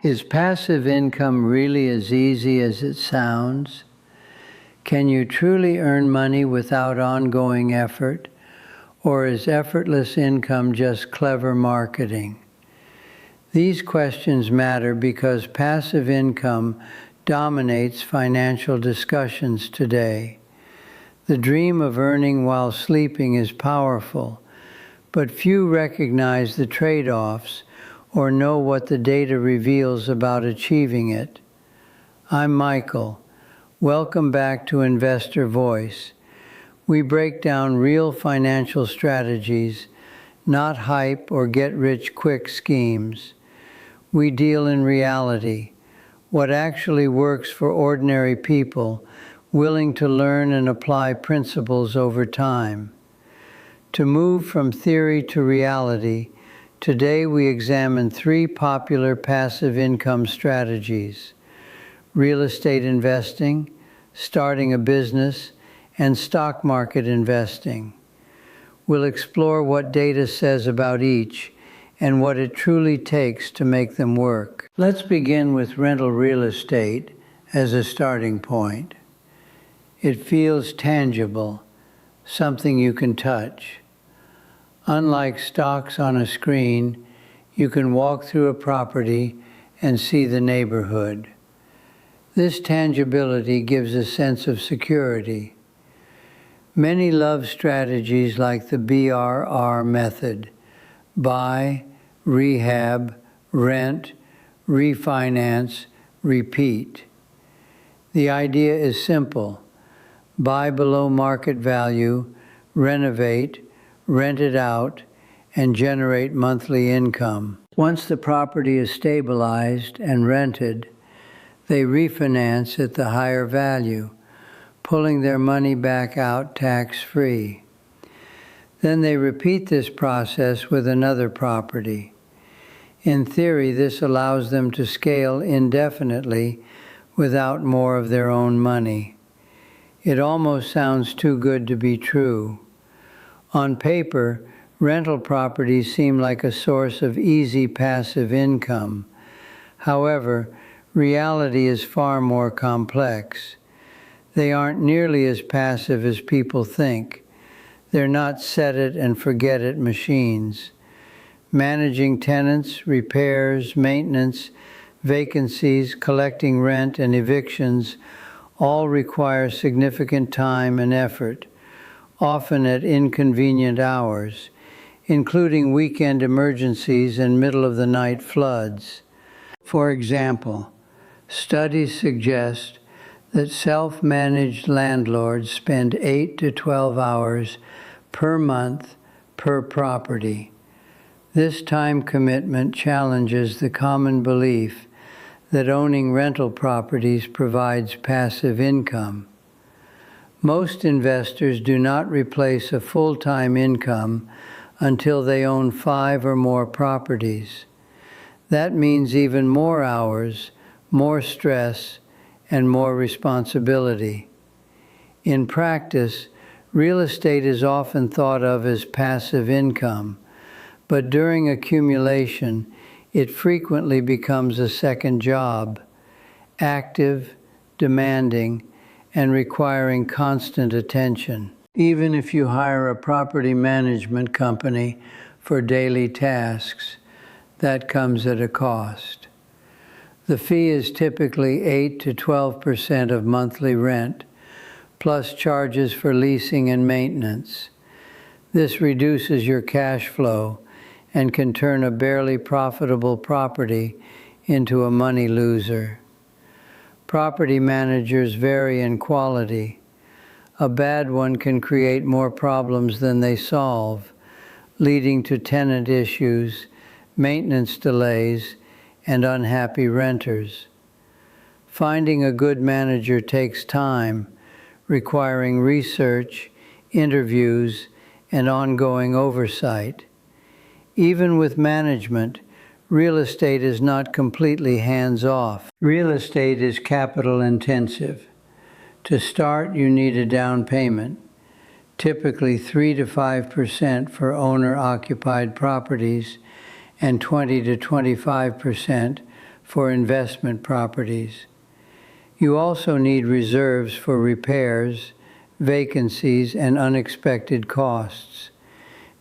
Is passive income really as easy as it sounds? Can you truly earn money without ongoing effort? Or is effortless income just clever marketing? These questions matter because passive income dominates financial discussions today. The dream of earning while sleeping is powerful, but few recognize the trade-offs or know what the data reveals about achieving it. I'm Michael. Welcome back to Investor Voice. We break down real financial strategies, not hype or get-rich-quick schemes. We deal in reality, what actually works for ordinary people willing to learn and apply principles over time. To move from theory to reality, today we examine 3 popular passive income strategies: real estate investing, starting a business, and stock market investing. We'll explore what data says about each and what it truly takes to make them work. Let's begin with rental real estate as a starting point. It feels tangible, something you can touch. Unlike stocks on a screen, you can walk through a property and see the neighborhood. This tangibility gives a sense of security. Many love strategies like the BRR method: buy, rehab, rent, refinance, repeat. The idea is simple: buy below market value, renovate, rent it out, and generate monthly income. Once the property is stabilized and rented, they refinance at the higher value, pulling their money back out tax-free. Then they repeat this process with another property. In theory, this allows them to scale indefinitely without more of their own money. It almost sounds too good to be true. On paper, rental properties seem like a source of easy passive income. However, reality is far more complex. They aren't nearly as passive as people think. They're not set-it-and-forget-it machines. Managing tenants, repairs, maintenance, vacancies, collecting rent, and evictions all require significant time and effort, often at inconvenient hours, including weekend emergencies and middle-of-the-night floods. For example, studies suggest that self-managed landlords spend 8 to 12 hours per month per property. This time commitment challenges the common belief that owning rental properties provides passive income. Most investors do not replace a full-time income until they own 5 or more properties. That means even more hours, more stress, and more responsibility. In practice, real estate is often thought of as passive income, but during accumulation, it frequently becomes a second job, active, demanding, and requiring constant attention. Even if you hire a property management company for daily tasks, that comes at a cost. The fee is typically 8 to 12% of monthly rent, plus charges for leasing and maintenance. This reduces your cash flow and can turn a barely profitable property into a money loser. Property managers vary in quality. A bad one can create more problems than they solve, leading to tenant issues, maintenance delays, and unhappy renters. Finding a good manager takes time, requiring research, interviews, and ongoing oversight. Even with management, real estate is not completely hands-off. Real estate is capital intensive. To start, you need a down payment, typically 3 to 5% for owner-occupied properties and 20 to 25% for investment properties. You also need reserves for repairs, vacancies, and unexpected costs.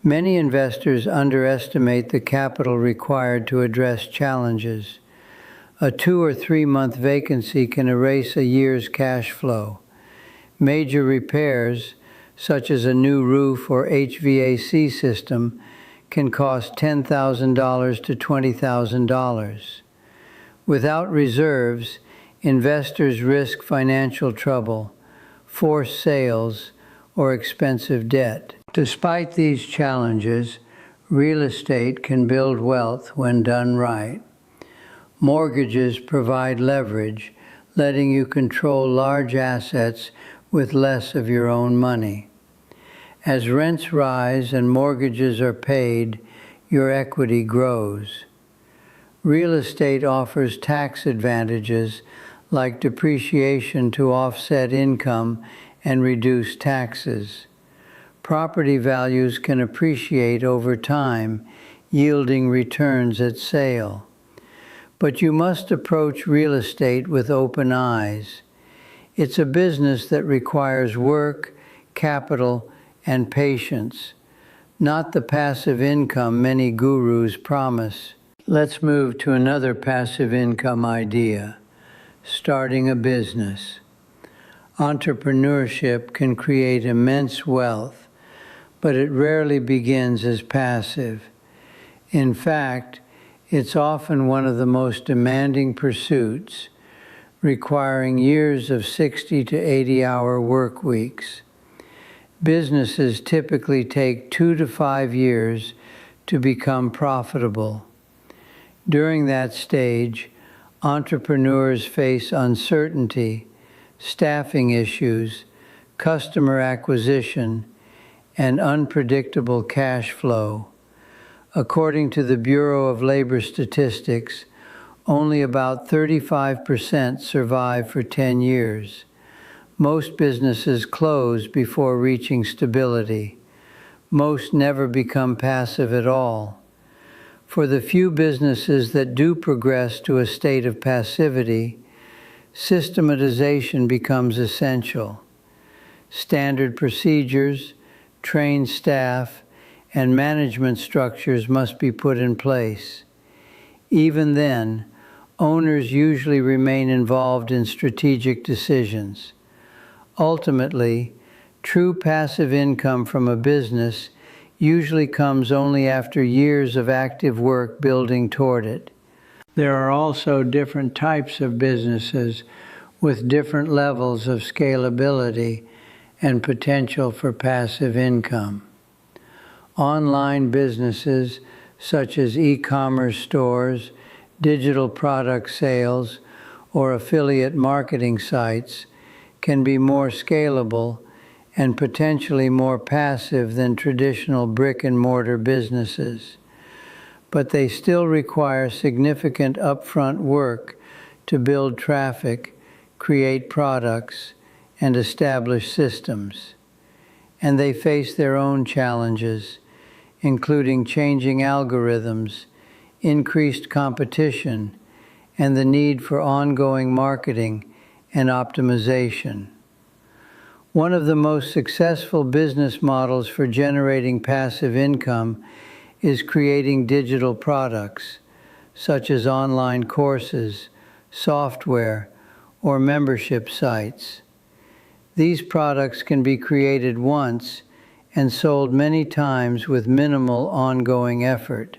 Many investors underestimate the capital required to address challenges. A 2 or 3 month vacancy can erase a year's cash flow. Major repairs, such as a new roof or HVAC system, can cost $10,000 to $20,000. Without reserves, investors risk financial trouble, forced sales, or expensive debt. Despite these challenges, real estate can build wealth when done right. Mortgages provide leverage, letting you control large assets with less of your own money. As rents rise and mortgages are paid, your equity grows. Real estate offers tax advantages like depreciation to offset income and reduce taxes. Property values can appreciate over time, yielding returns at sale. But you must approach real estate with open eyes. It's a business that requires work, capital, and patience, not the passive income many gurus promise. Let's move to another passive income idea: starting a business. Entrepreneurship can create immense wealth, but it rarely begins as passive. In fact, it's often one of the most demanding pursuits, requiring years of 60 to 80-hour work weeks. Businesses typically take 2 to 5 years to become profitable. During that stage, entrepreneurs face uncertainty, staffing issues, customer acquisition, and unpredictable cash flow. According to the Bureau of Labor Statistics, only about 35% survive for 10 years. Most businesses close before reaching stability. Most never become passive at all. For the few businesses that do progress to a state of passivity, systematization becomes essential. Standard procedures, trained staff, and management structures must be put in place. Even then, owners usually remain involved in strategic decisions. Ultimately, true passive income from a business usually comes only after years of active work building toward it. There are also different types of businesses with different levels of scalability and potential for passive income. Online businesses such as e-commerce stores, digital product sales, or affiliate marketing sites can be more scalable and potentially more passive than traditional brick-and-mortar businesses. But they still require significant upfront work to build traffic, create products, and establish systems. And they face their own challenges, including changing algorithms, increased competition, and the need for ongoing marketing and optimization. One of the most successful business models for generating passive income is creating digital products, such as online courses, software, or membership sites. These products can be created once and sold many times with minimal ongoing effort.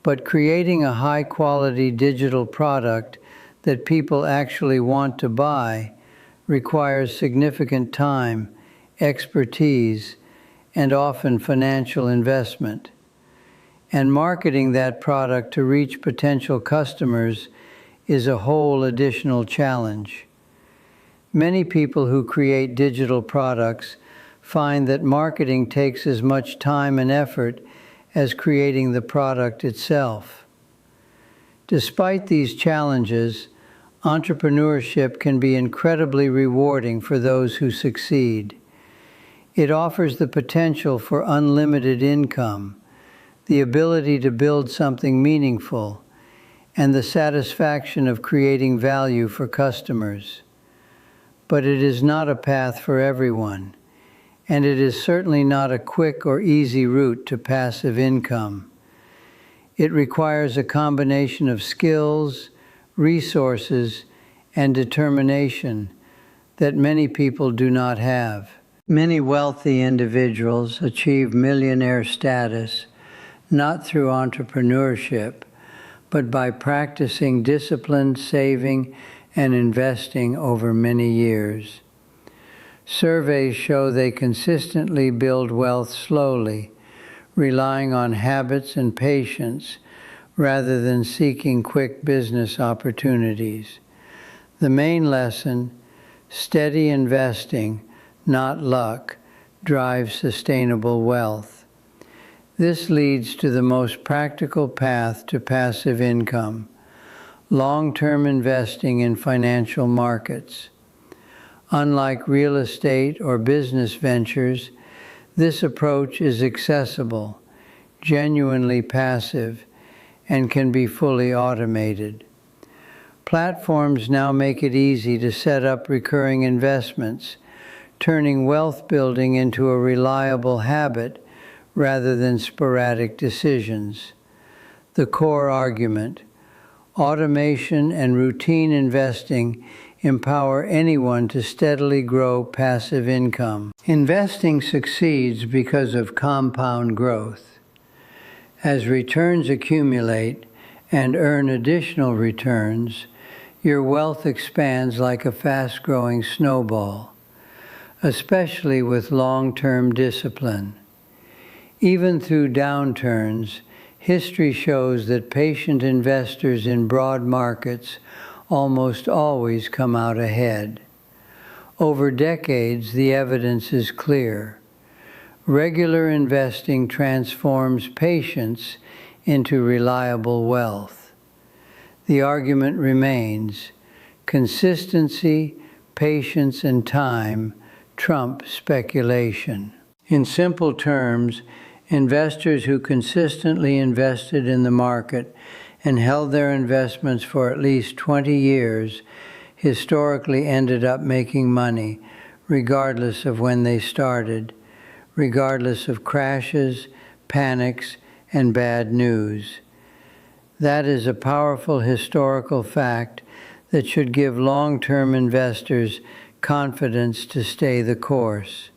But creating a high-quality digital product that people actually want to buy requires significant time, expertise, and often financial investment. And marketing that product to reach potential customers is a whole additional challenge. Many people who create digital products find that marketing takes as much time and effort as creating the product itself. Despite these challenges, entrepreneurship can be incredibly rewarding for those who succeed. It offers the potential for unlimited income, the ability to build something meaningful, and the satisfaction of creating value for customers. But it is not a path for everyone, and it is certainly not a quick or easy route to passive income. It requires a combination of skills, resources, and determination that many people do not have. Many wealthy individuals achieve millionaire status not through entrepreneurship, but by practicing disciplined saving and investing over many years. Surveys show they consistently build wealth slowly, relying on habits and patience rather than seeking quick business opportunities. The main lesson, steady investing, not luck, drives sustainable wealth. This leads to the most practical path to passive income, long-term investing in financial markets. Unlike real estate or business ventures, this approach is accessible, genuinely passive, and can be fully automated. Platforms now make it easy to set up recurring investments, turning wealth building into a reliable habit rather than sporadic decisions. The core argument: automation and routine investing empower anyone to steadily grow passive income. Investing succeeds because of compound growth. As returns accumulate and earn additional returns, your wealth expands like a fast-growing snowball, especially with long-term discipline. Even through downturns, history shows that patient investors in broad markets almost always come out ahead. Over decades, the evidence is clear. Regular investing transforms patience into reliable wealth. The argument remains: consistency, patience, and time trump speculation. In simple terms, investors who consistently invested in the market and held their investments for at least 20 years historically ended up making money, regardless of when they started, regardless of crashes, panics, and bad news. That is a powerful historical fact that should give long-term investors confidence to stay the course.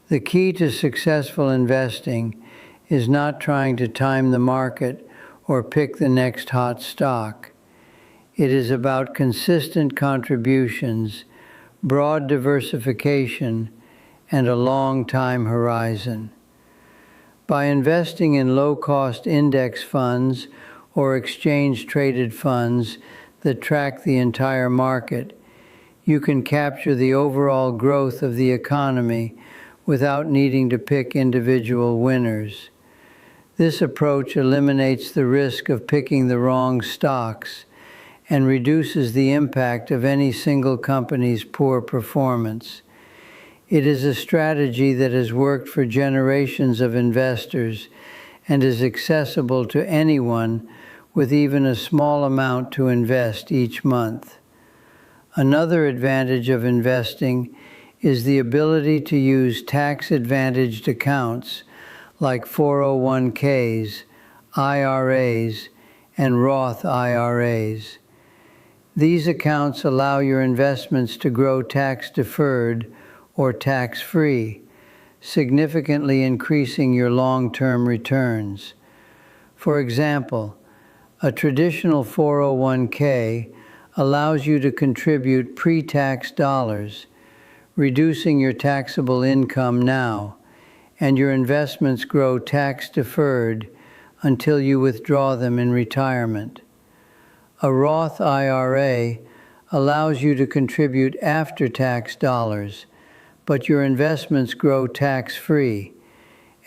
The key to successful investing is not trying to time the market or pick the next hot stock. It is about consistent contributions, broad diversification, and a long time horizon. By investing in low-cost index funds or exchange-traded funds that track the entire market, you can capture the overall growth of the economy without needing to pick individual winners. This approach eliminates the risk of picking the wrong stocks and reduces the impact of any single company's poor performance. It is a strategy that has worked for generations of investors and is accessible to anyone with even a small amount to invest each month. Another advantage of investing is the ability to use tax-advantaged accounts like 401ks, IRAs, and Roth IRAs. These accounts allow your investments to grow tax-deferred or tax-free, significantly increasing your long-term returns. For example, a traditional 401k allows you to contribute pre-tax dollars, reducing your taxable income now, and your investments grow tax-deferred until you withdraw them in retirement. A Roth IRA allows you to contribute after-tax dollars, but your investments grow tax-free,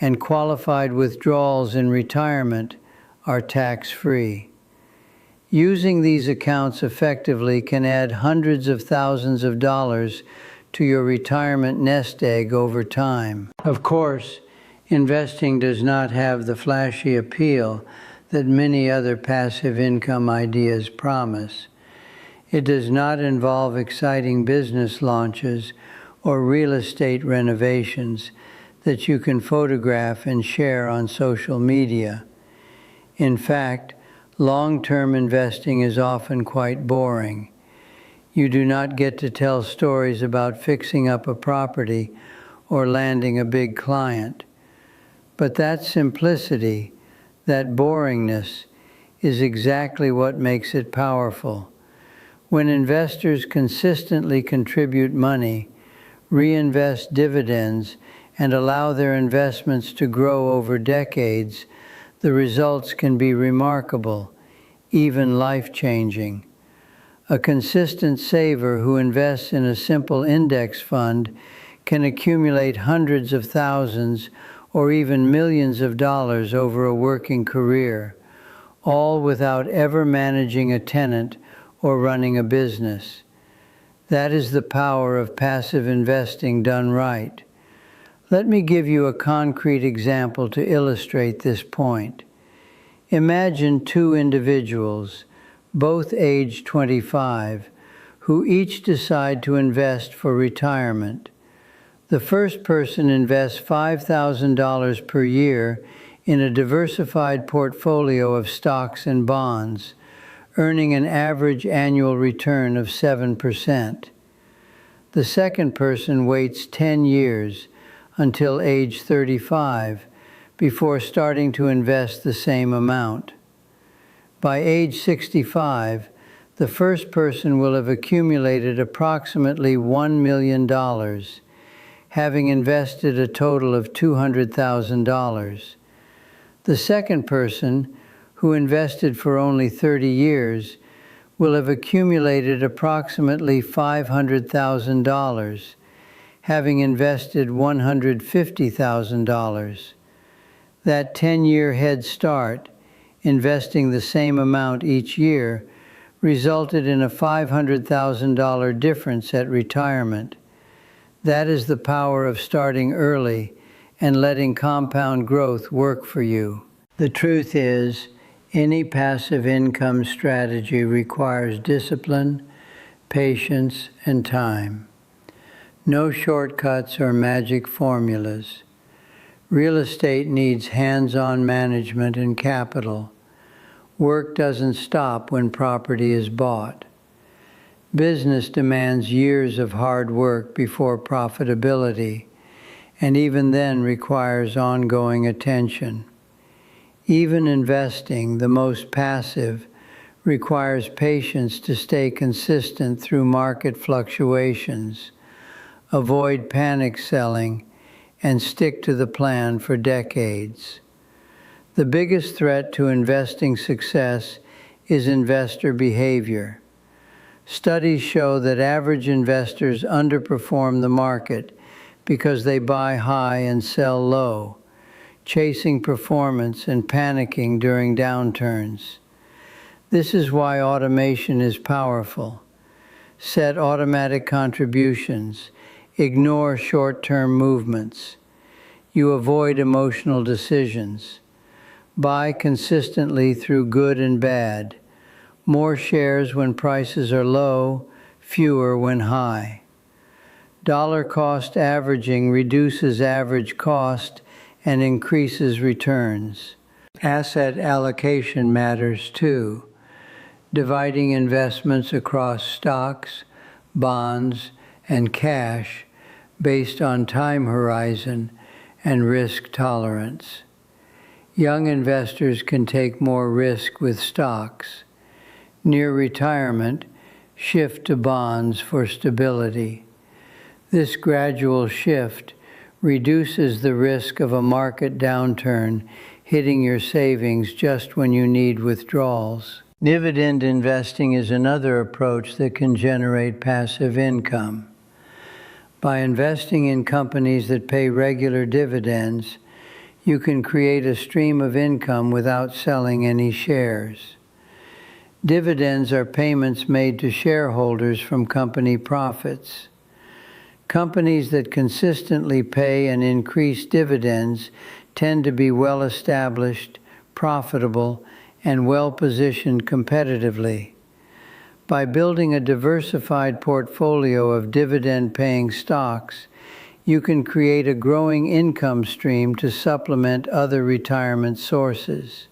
and qualified withdrawals in retirement are tax-free. Using these accounts effectively can add hundreds of thousands of dollars to your retirement nest egg over time. Of course, investing does not have the flashy appeal that many other passive income ideas promise. It does not involve exciting business launches or real estate renovations that you can photograph and share on social media. In fact, long-term investing is often quite boring. You do not get to tell stories about fixing up a property or landing a big client. But that simplicity, that boringness, is exactly what makes it powerful. When investors consistently contribute money, reinvest dividends, and allow their investments to grow over decades, the results can be remarkable, even life-changing. A consistent saver who invests in a simple index fund can accumulate hundreds of thousands or even millions of dollars over a working career, all without ever managing a tenant or running a business. That is the power of passive investing done right. Let me give you a concrete example to illustrate this point. Imagine two individuals, both age 25, who each decide to invest for retirement. The first person invests $5,000 per year in a diversified portfolio of stocks and bonds, earning an average annual return of 7%. The second person waits 10 years until age 35 before starting to invest the same amount. By age 65, the first person will have accumulated approximately $1 million, having invested a total of $200,000. The second person, who invested for only 30 years, will have accumulated approximately $500,000, having invested $150,000. That 10-year head start, investing the same amount each year, resulted in a $500,000 difference at retirement. That is the power of starting early and letting compound growth work for you. The truth is, any passive income strategy requires discipline, patience, and time. No shortcuts or magic formulas. Real estate needs hands-on management and capital. Work doesn't stop when property is bought. Business demands years of hard work before profitability, and even then requires ongoing attention. Even investing, the most passive, requires patience to stay consistent through market fluctuations, avoid panic selling, and stick to the plan for decades. The biggest threat to investing success is investor behavior. Studies show that average investors underperform the market because they buy high and sell low, chasing performance and panicking during downturns. This is why automation is powerful. Set automatic contributions. Ignore short-term movements. You avoid emotional decisions. Buy consistently through good and bad. More shares when prices are low, fewer when high. Dollar cost averaging reduces average cost and increases returns. Asset allocation matters too. Dividing investments across stocks, bonds, and cash based on time horizon and risk tolerance. Young investors can take more risk with stocks. Near retirement, shift to bonds for stability. This gradual shift reduces the risk of a market downturn hitting your savings just when you need withdrawals. Dividend investing is another approach that can generate passive income. By investing in companies that pay regular dividends, you can create a stream of income without selling any shares. Dividends are payments made to shareholders from company profits. Companies that consistently pay and increase dividends tend to be well-established, profitable, and well-positioned competitively. By building a diversified portfolio of dividend-paying stocks, you can create a growing income stream to supplement other retirement sources.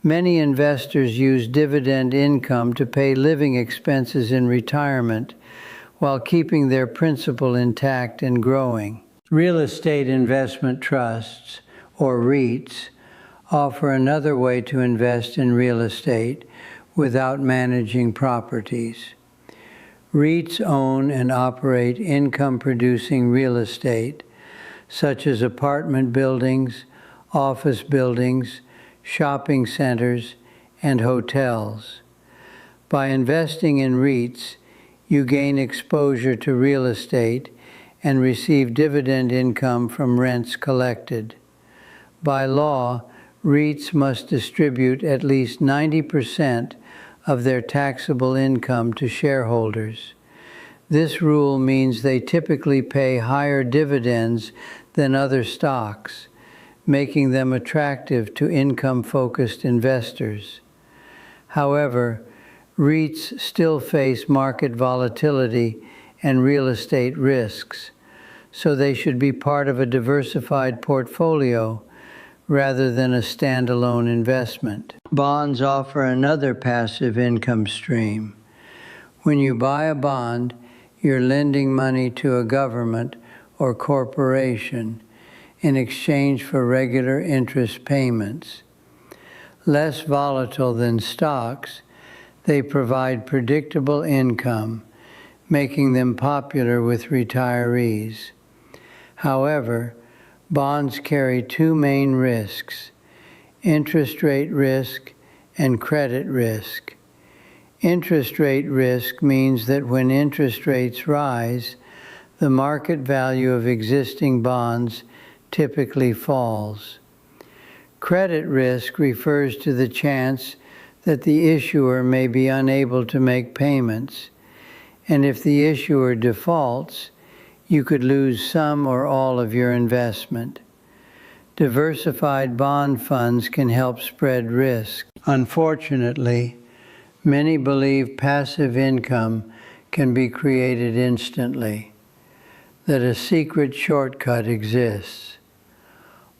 Many investors use dividend income to pay living expenses in retirement while keeping their principal intact and growing. Real estate investment trusts, or REITs, offer another way to invest in real estate without managing properties. REITs own and operate income-producing real estate, such as apartment buildings, office buildings, shopping centers, and hotels. By investing in REITs, you gain exposure to real estate and receive dividend income from rents collected. By law, REITs must distribute at least 90% of their taxable income to shareholders. This rule means they typically pay higher dividends than other stocks, making them attractive to income-focused investors. However, REITs still face market volatility and real estate risks, so they should be part of a diversified portfolio rather than a standalone investment. Bonds offer another passive income stream. When you buy a bond, you're lending money to a government or corporation in exchange for regular interest payments. Less volatile than stocks, they provide predictable income, making them popular with retirees. However, bonds carry two main risks: interest rate risk and credit risk. Interest rate risk means that when interest rates rise, the market value of existing bonds typically falls. Credit risk refers to the chance that the issuer may be unable to make payments, and if the issuer defaults, you could lose some or all of your investment. Diversified bond funds can help spread risk. Unfortunately, many believe passive income can be created instantly, that a secret shortcut exists.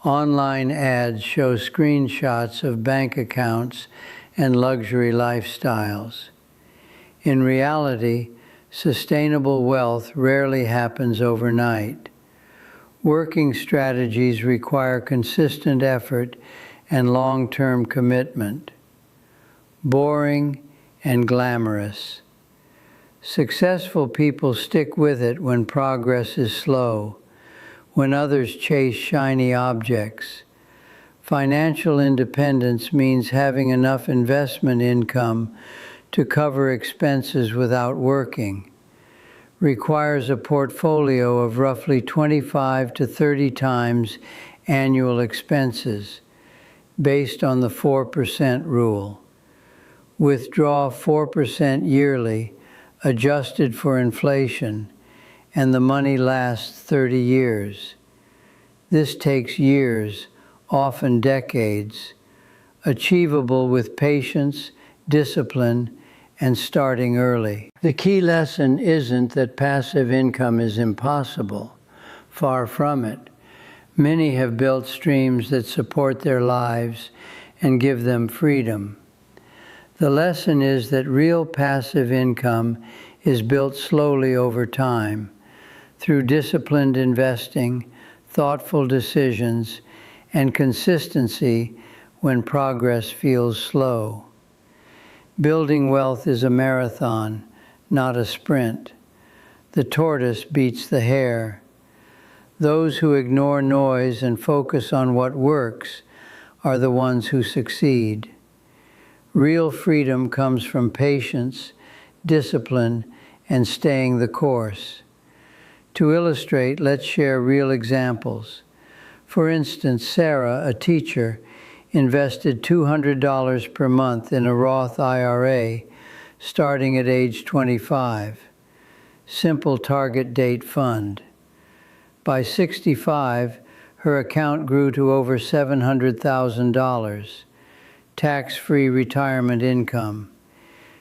Online ads show screenshots of bank accounts and luxury lifestyles. In reality, sustainable wealth rarely happens overnight. Working strategies require consistent effort and long-term commitment. Boring and glamorous. Successful people stick with it when progress is slow, when others chase shiny objects. Financial independence means having enough investment income to cover expenses without working. Requires a portfolio of roughly 25 to 30 times annual expenses, based on the 4% rule. Withdraw 4% yearly, adjusted for inflation, and the money lasts 30 years. This takes years, often decades, achievable with patience, discipline, and starting early. The key lesson isn't that passive income is impossible. Far from it. Many have built streams that support their lives and give them freedom. The lesson is that real passive income is built slowly over time, through disciplined investing, thoughtful decisions, and consistency when progress feels slow. Building wealth is a marathon, not a sprint. The tortoise beats the hare. Those who ignore noise and focus on what works are the ones who succeed. Real freedom comes from patience, discipline, and staying the course. To illustrate, let's share real examples. For instance, Sarah, a teacher, invested $200 per month in a Roth IRA starting at age 25. Simple target date fund. By 65, her account grew to over $700,000. tax-free retirement income.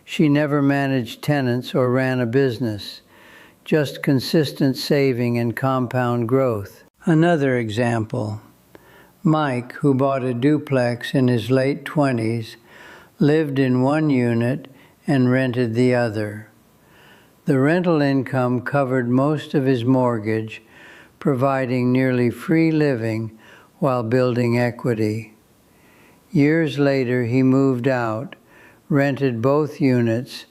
She never managed tenants or ran a business, just consistent saving and compound growth. Another example, Mike, who bought a duplex in his late 20s, lived in one unit and rented the other. The rental income covered most of his mortgage, providing nearly free living while building equity. Years later, he moved out, rented both units,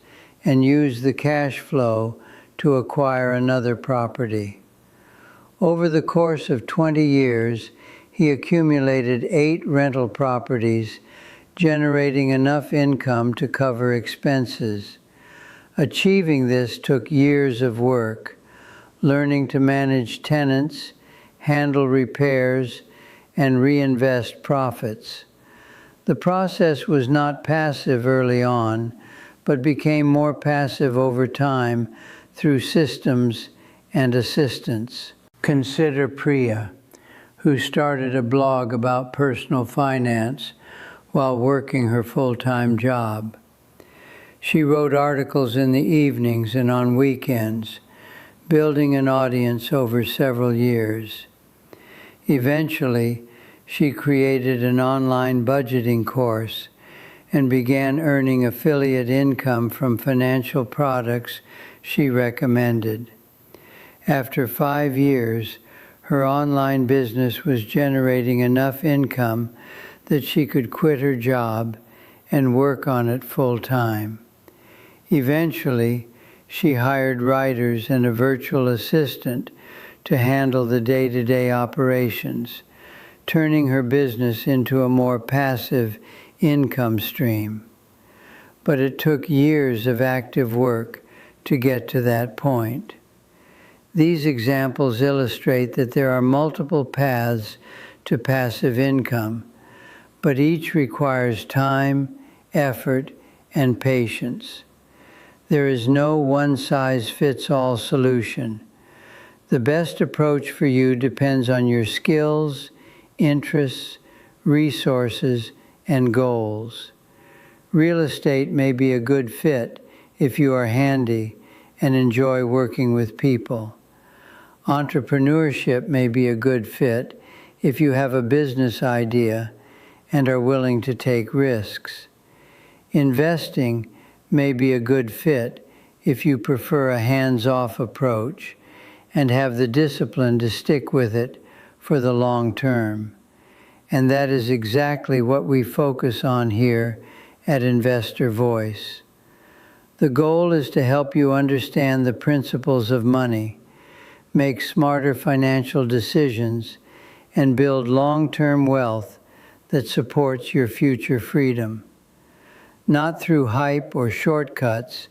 and used the cash flow to acquire another property. Over the course of 20 years, he accumulated 8 rental properties, generating enough income to cover expenses. Achieving this took years of work, learning to manage tenants, handle repairs, and reinvest profits. The process was not passive early on, but became more passive over time through systems and assistance. Consider Priya, who started a blog about personal finance while working her full-time job. She wrote articles in the evenings and on weekends, building an audience over several years. Eventually, she created an online budgeting course and began earning affiliate income from financial products she recommended. After 5 years, her online business was generating enough income that she could quit her job and work on it full-time. Eventually, she hired writers and a virtual assistant to handle the day-to-day operations, turning her business into a more passive income stream. But it took years of active work to get to that point. These examples illustrate that there are multiple paths to passive income, but each requires time, effort, and patience. There is no one-size-fits-all solution. The best approach for you depends on your skills, interests, resources, and goals. Real estate may be a good fit if you are handy and enjoy working with people. Entrepreneurship may be a good fit if you have a business idea and are willing to take risks. Investing may be a good fit if you prefer a hands-off approach and have the discipline to stick with it for the long term. And that is exactly what we focus on here at Investor Voice. The goal is to help you understand the principles of money, make smarter financial decisions, and build long-term wealth that supports your future freedom. Not through hype or shortcuts,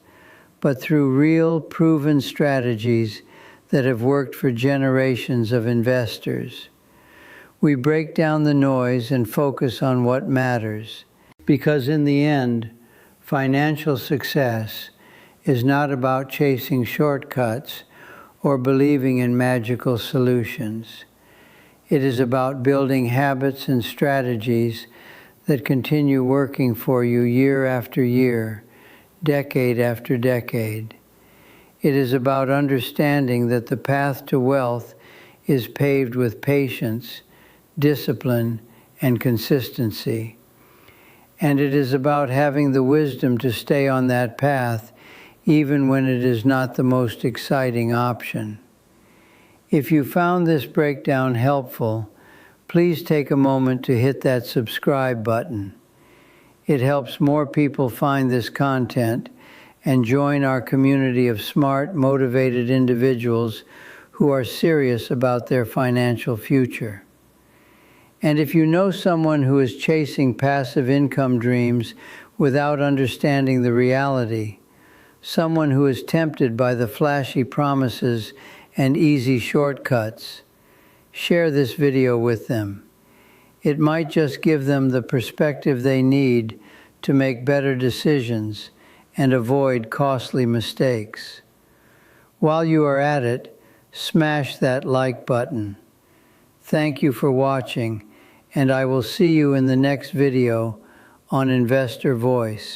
but through real, proven strategies that have worked for generations of investors. We break down the noise and focus on what matters, because in the end, financial success is not about chasing shortcuts or believing in magical solutions. It is about building habits and strategies that continue working for you year after year, decade after decade. It is about understanding that the path to wealth is paved with patience, discipline, and consistency. And it is about having the wisdom to stay on that path even when it is not the most exciting option. If you found this breakdown helpful, please take a moment to hit that subscribe button. It helps more people find this content and join our community of smart, motivated individuals who are serious about their financial future. And if you know someone who is chasing passive income dreams without understanding the reality, someone who is tempted by the flashy promises and easy shortcuts, share this video with them. It might just give them the perspective they need to make better decisions and avoid costly mistakes. While you are at it, smash that like button. Thank you for watching, and I will see you in the next video on Investor Voice.